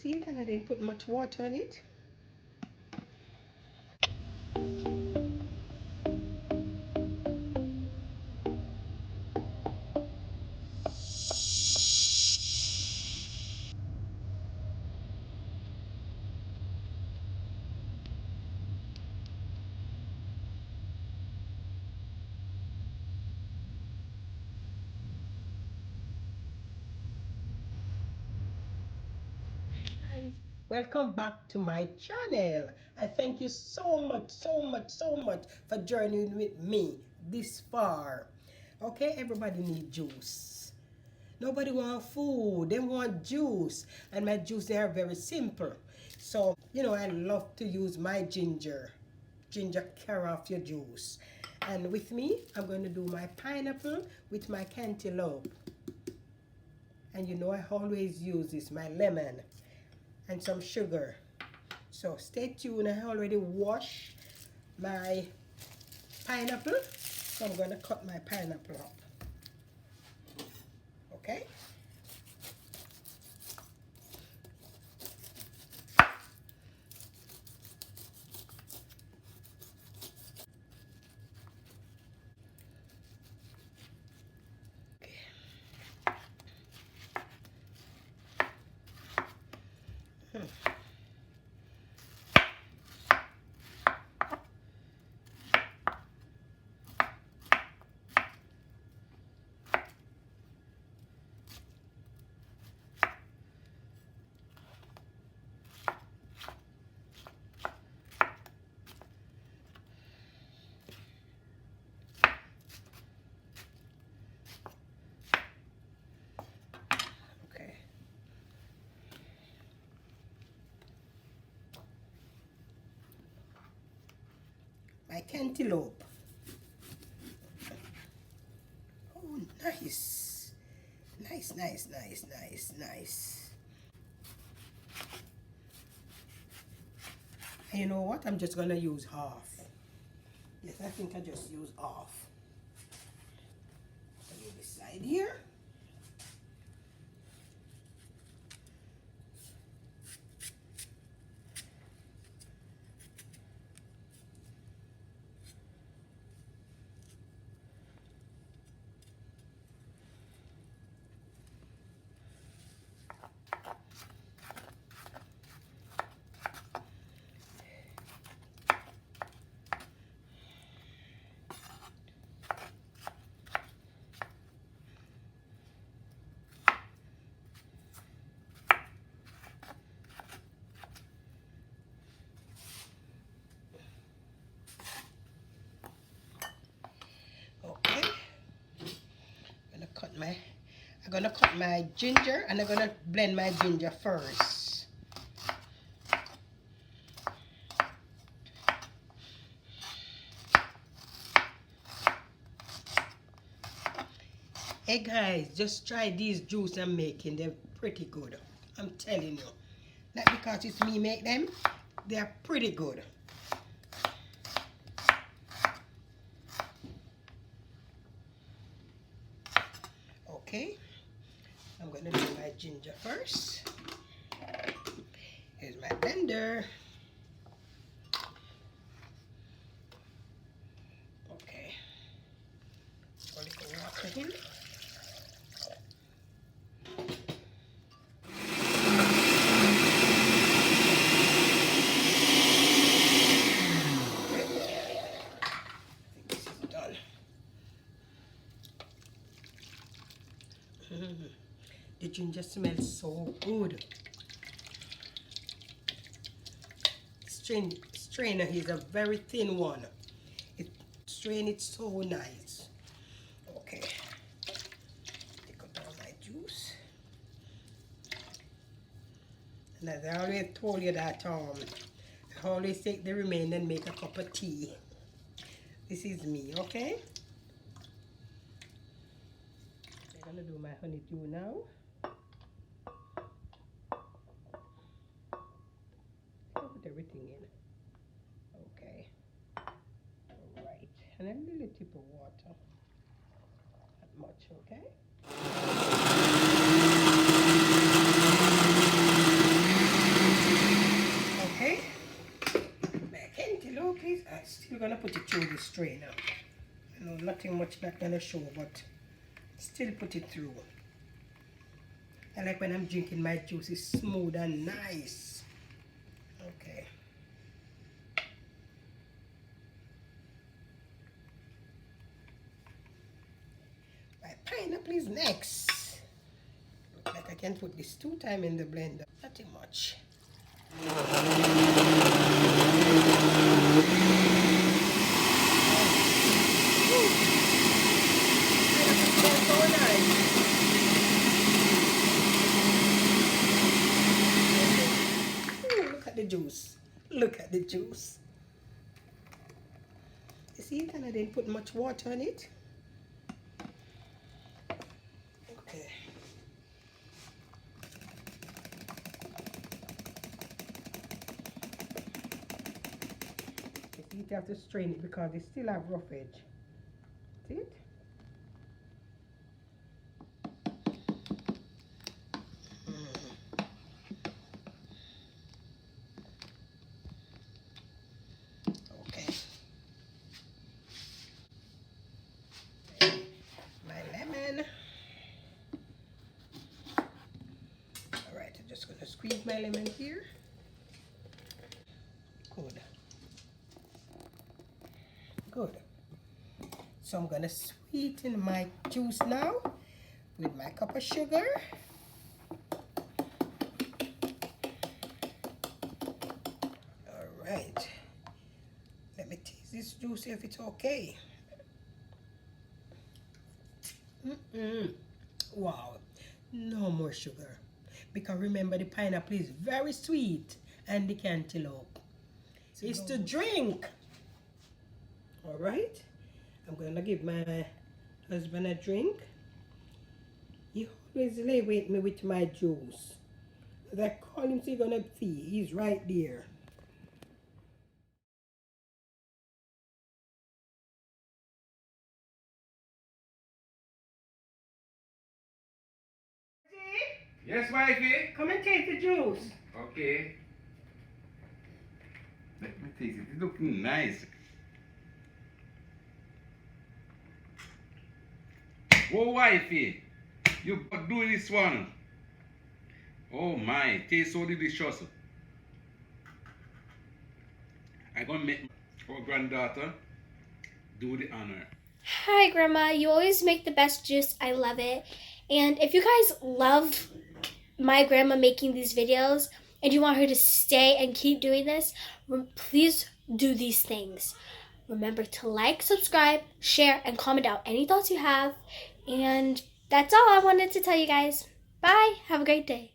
see, and I didn't put much water in it. Welcome back to my channel. I thank you so much, so much for journeying with me this far. Okay, everybody need juice. Nobody want food, they want juice. And my juice, they are very simple. So, I love to use my ginger. Ginger carry off your juice. And with me, I'm going to do my pineapple with my cantaloupe. And I always use this, my lemon and some sugar. So stay tuned. I already washed my pineapple, so I'm going to cut my pineapple up. Okay? Okay. My cantaloupe. Oh, nice. Nice, nice, nice, nice, nice. And you know what? I'm just going to use half. Yes, I think I just use half. Put it beside here. Okay. I'm gonna cut my ginger, and I'm gonna blend my ginger first. Hey guys, just try these juice I'm making. They're pretty good. I'm telling you. Not because it's me make them. They're pretty good. Okay. I'm gonna do my ginger first. Here's my blender. Okay. A little water in. The ginger smells so good. Strainer is a very thin one. It strain it so nice. Okay. Take out all my juice. And as I already told you that I always take the remainder and make a cup of tea. This is me, okay? I'm gonna do my honeydew now. Put everything in. Okay. Alright. And a little tip of water. Not much, okay? gonna put it through the strainer. I know nothing much not gonna show, but still put it through. I like when I'm drinking my juice, it's smooth and nice. Okay. My pineapple is next. Look like I can put this 2 times in the blender. Nothing much. Look at the juice. Look at the juice. You see, and I didn't put much water on it. Okay. You see, you have to strain it because they still have rough edge. See it? Squeeze my lemon here. Good. Good. So I'm gonna sweeten my juice now with my cup of sugar. All right. Let me taste this juice if it's okay. Wow. No more sugar. Because remember, the pineapple is very sweet and the cantaloupe is to drink. All right, I'm gonna give my husband a drink. He always lay with me with my juice. As I call him, so he's gonna see. He's right there. Yes, wifey? Come and take the juice. Okay. Let me taste it. It's looking nice. Oh, wifey, you do this one. Oh my, tastes so delicious. I'm gonna make our granddaughter do the honor. Hi, Grandma. You always make the best juice. I love it. And if you guys love my grandma making these videos and you want her to stay and keep doing this, please do these things. Remember to like, subscribe, share, and comment out any thoughts you have. And that's all I wanted to tell you guys. Bye. Have a great day.